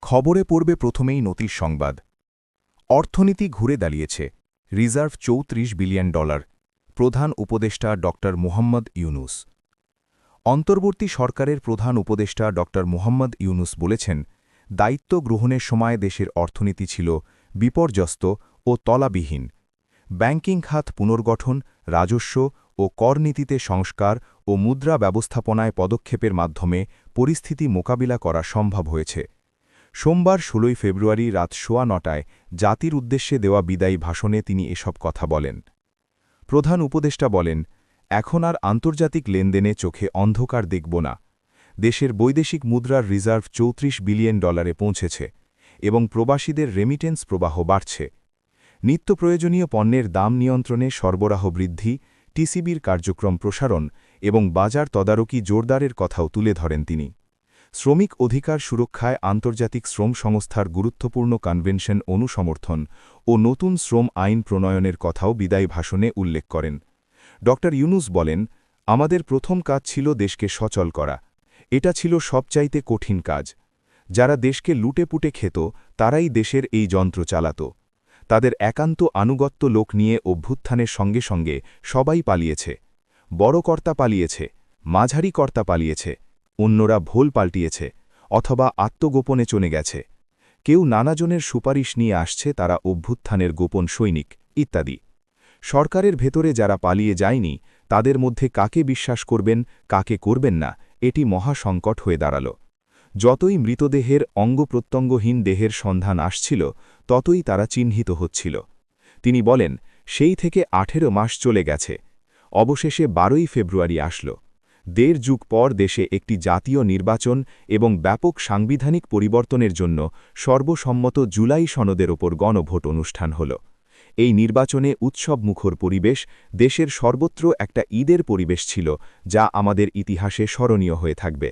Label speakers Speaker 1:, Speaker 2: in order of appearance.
Speaker 1: খবরে পড়বে প্রথমেই নতির সংবাদ। অর্থনীতি ঘুরে দাঁড়িয়েছে, রিজার্ভ $34 বিলিয়ন, প্রধান উপদেষ্টা ড মুহাম্মদ ইউনুস। অন্তর্বর্তী সরকারের প্রধান উপদেষ্টা ড মুহাম্মদ ইউনুস বলেছেন, দায়িত্ব গ্রহণের সময় দেশের অর্থনীতি ছিল বিপর্যস্ত ও তলাবিহীন। ব্যাংকিং খাত পুনর্গঠন, রাজস্ব ও কর নীতিতে সংস্কার ও মুদ্রা ব্যবস্থাপনায় পদক্ষেপের মাধ্যমে পরিস্থিতি মোকাবিলা করা সম্ভব হয়েছে। সোমবার ১৬ ফেব্রুয়ারি রাত ৯:১৯টায় জাতির উদ্দেশ্যে দেওয়া বিদায়ী ভাষণে তিনি এসব কথা বলেন। প্রধান উপদেষ্টা বলেন, এখন আর আন্তর্জাতিক লেনদেনে চোখে অন্ধকার দেখব না। দেশের বৈদেশিক মুদ্রার রিজার্ভ $34 বিলিয়ন পৌঁছেছে এবং প্রবাসীদের রেমিটেন্স প্রবাহ বাড়ছে। নিত্য প্রয়োজনীয় পণ্যের দাম নিয়ন্ত্রণে সরবরাহ বৃদ্ধি, টিসিবির কার্যক্রম প্রসারণ এবং বাজার তদারকি জোরদারের কথাও তুলে ধরেন তিনি। শ্রমিক অধিকার সুরক্ষায় আন্তর্জাতিক শ্রম সংস্থার গুরুত্বপূর্ণ কনভেনশন অনুসমর্থন ও নতুন শ্রম আইন প্রণয়নের কথাও বিদায়ী ভাষণে উল্লেখ করেন। ড ইউনুস বলেন, আমাদের প্রথম কাজ ছিল দেশকে সচল করা। এটা ছিল সবচাইতে কঠিন কাজ। যারা দেশকে লুটেপুটে খেত তারাই দেশের এই যন্ত্র চালাত। তাদের একান্ত আনুগত্য লোক নিয়ে অভ্যুত্থানের সঙ্গে সঙ্গে সবাই পালিয়েছে। বড় কর্তা পালিয়েছে, মাঝারি কর্তা পালিয়েছে, অন্যরা ভোল পাল্টিয়েছে অথবা আত্মগোপনে চলে গেছে। কেউ নানাজনের সুপারিশ নিয়ে আসছে, তারা অভ্যুত্থানের গোপন সৈনিক ইত্যাদি। সরকারের ভেতরে যারা পালিয়ে যায়নি তাদের মধ্যে কাকে বিশ্বাস করবেন, কাকে করবেন না, এটি মহাসংকট হয়ে দাঁড়াল। যতই মৃতদেহের অঙ্গপ্রত্যঙ্গহীন দেহের সন্ধান আসছিল ততই তারা চিহ্নিত হচ্ছিল। তিনি বলেন, সেই থেকে 18 মাস চলে গেছে। অবশেষে 12ই ফেব্রুয়ারি আসল। 1.5 যুগ পর দেশে একটি জাতীয় নির্বাচন এবং ব্যাপক সাংবিধানিক পরিবর্তনের জন্য সর্বসম্মত জুলাই সনদের ওপর গণভোট অনুষ্ঠান হল। এই নির্বাচনে উৎসবমুখর পরিবেশ, দেশের সর্বত্র একটা ঈদের পরিবেশ ছিল, যা আমাদের ইতিহাসে স্মরণীয় হয়ে থাকবে।